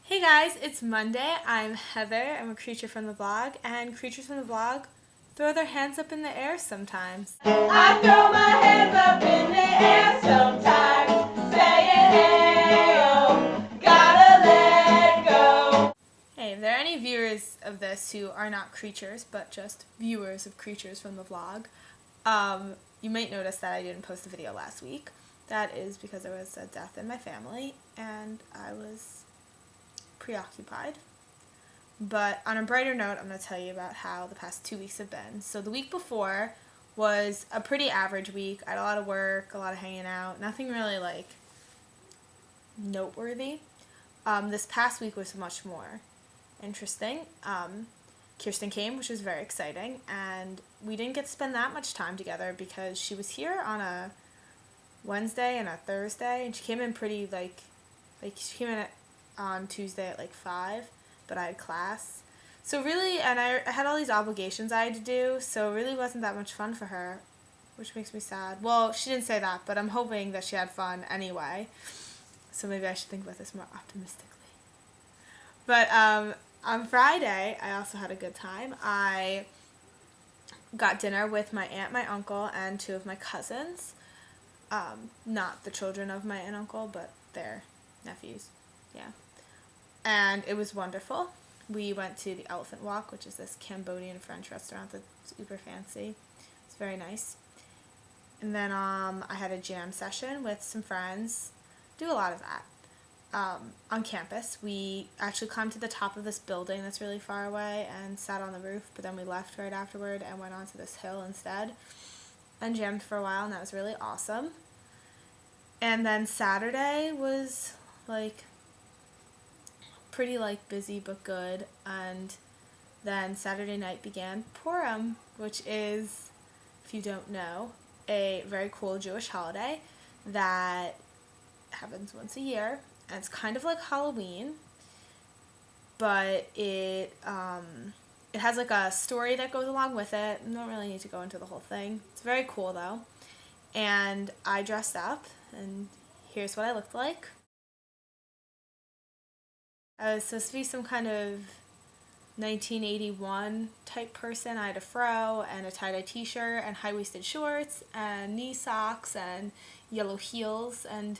Hey guys, it's Monday. I'm Heather. I'm a creature from the blog, and creatures from the blog throw their hands up in the air sometimes. I throw my hands up in the air sometimes, saying, hey-oh, gotta let go. Hey, if there are any viewers of this who are not creatures, but just viewers of creatures from the vlog, you might notice that I didn't post a video last week. That is because there was a death in my family, and I was preoccupied. But on a brighter note, I'm going to tell you about how the past 2 weeks have been. So the week before was a pretty average week. I had a lot of work, a lot of hanging out, nothing really noteworthy. This past week was much more interesting. Kirsten came, which was very exciting, and we didn't get to spend that much time together because she was here on a Wednesday and a Thursday, and she came in pretty she came in on Tuesday at 5, but I had class. So really, and I had all these obligations I had to do, so it really wasn't that much fun for her, which makes me sad. Well, she didn't say that, but I'm hoping that she had fun anyway. So maybe I should think about this more optimistically. But on Friday, I also had a good time. I got dinner with my aunt, my uncle, and 2 of my cousins. Not the children of my aunt and uncle, but their nephews. Yeah. And it was wonderful. We went to the Elephant Walk, which is this Cambodian French restaurant that's super fancy. It's very nice. And then I had a jam session with some friends. Do a lot of that. On campus, we actually climbed to the top of this building that's really far away and sat on the roof, but then we left right afterward and went onto this hill instead and jammed for a while, and that was really awesome. And then Saturday was pretty busy but good, and then Saturday night began Purim, which is, if you don't know, a very cool Jewish holiday that happens once a year, and it's kind of like Halloween, but it has a story that goes along with it. I don't really need to go into the whole thing. It's very cool though, and I dressed up, and here's what I looked like. I was supposed to be some kind of 1981 type person. I had a fro and a tie-dye t-shirt and high-waisted shorts and knee socks and yellow heels, and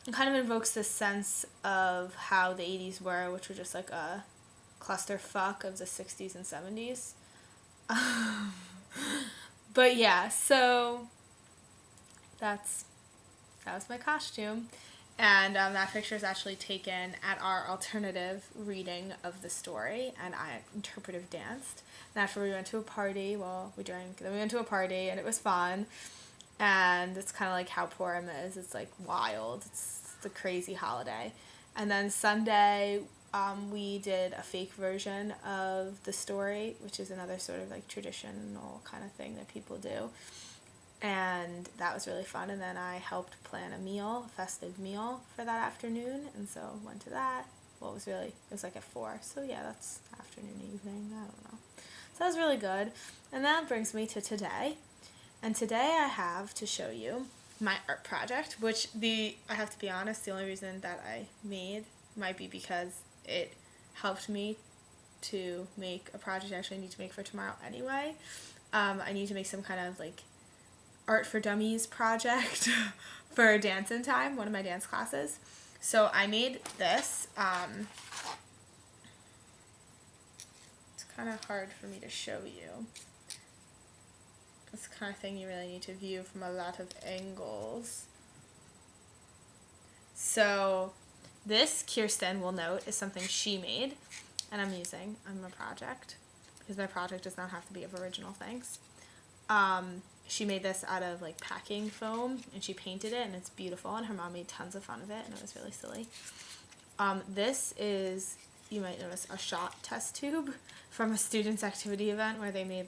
it kind of invokes this sense of how the 80s were, which were just like a clusterfuck of the 60s and 70s. But yeah, so that was my costume. And that picture is actually taken at our alternative reading of the story, and I interpretive danced. And after we went to a party, we drank, then we went to a party, and it was fun. And it's kind of like how Purim is. It's wild. It's the crazy holiday. And then Sunday, we did a fake version of the story, which is another sort of traditional kind of thing that people do. And that was really fun, and then I helped plan a festive meal for that afternoon, and so went to that. Well, it was at 4, so yeah, that's afternoon, evening, I don't know. So that was really good, and that brings me to today. And today I have to show you my art project, which I have to be honest, the only reason that I made might be because it helped me to make a project I actually need to make for tomorrow anyway. I need to make some kind of Art for Dummies project for Dance in Time, one of my dance classes. So I made this. It's kind of hard for me to show you. It's the kind of thing you really need to view from a lot of angles. So this, Kirsten will note, is something she made, and I'm using on my project, because my project does not have to be of original things. She made this out of packing foam, and she painted it, and it's beautiful, and her mom made tons of fun of it, and it was really silly. This is, you might notice, a shot test tube from a student's activity event where they made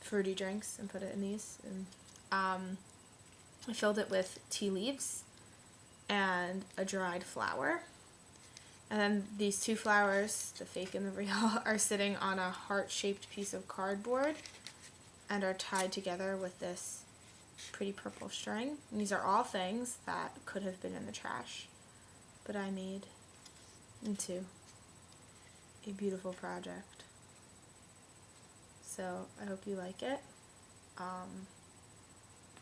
fruity drinks and put it in these. And I filled it with tea leaves and a dried flower. And then these 2 flowers, the fake and the real, are sitting on a heart-shaped piece of cardboard and are tied together with this pretty purple string. And these are all things that could have been in the trash, but I made into a beautiful project. So I hope you like it.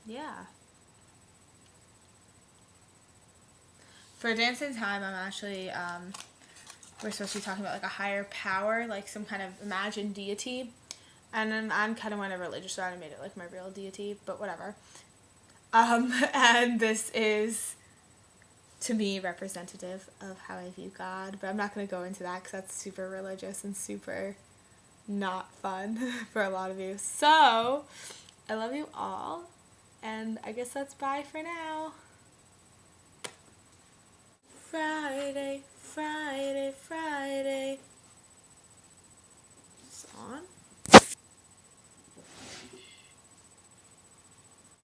Yeah. For Dancing Time, I'm actually, we're supposed to be talking about like a higher power, like some kind of imagined deity. And then I'm kind of went a religious route and made it like my real deity, but whatever. And this is, to me, representative of how I view God. But I'm not going to go into that because that's super religious and super not fun for a lot of you. So, I love you all. And I guess that's bye for now. Friday, Friday, Friday. Is this on?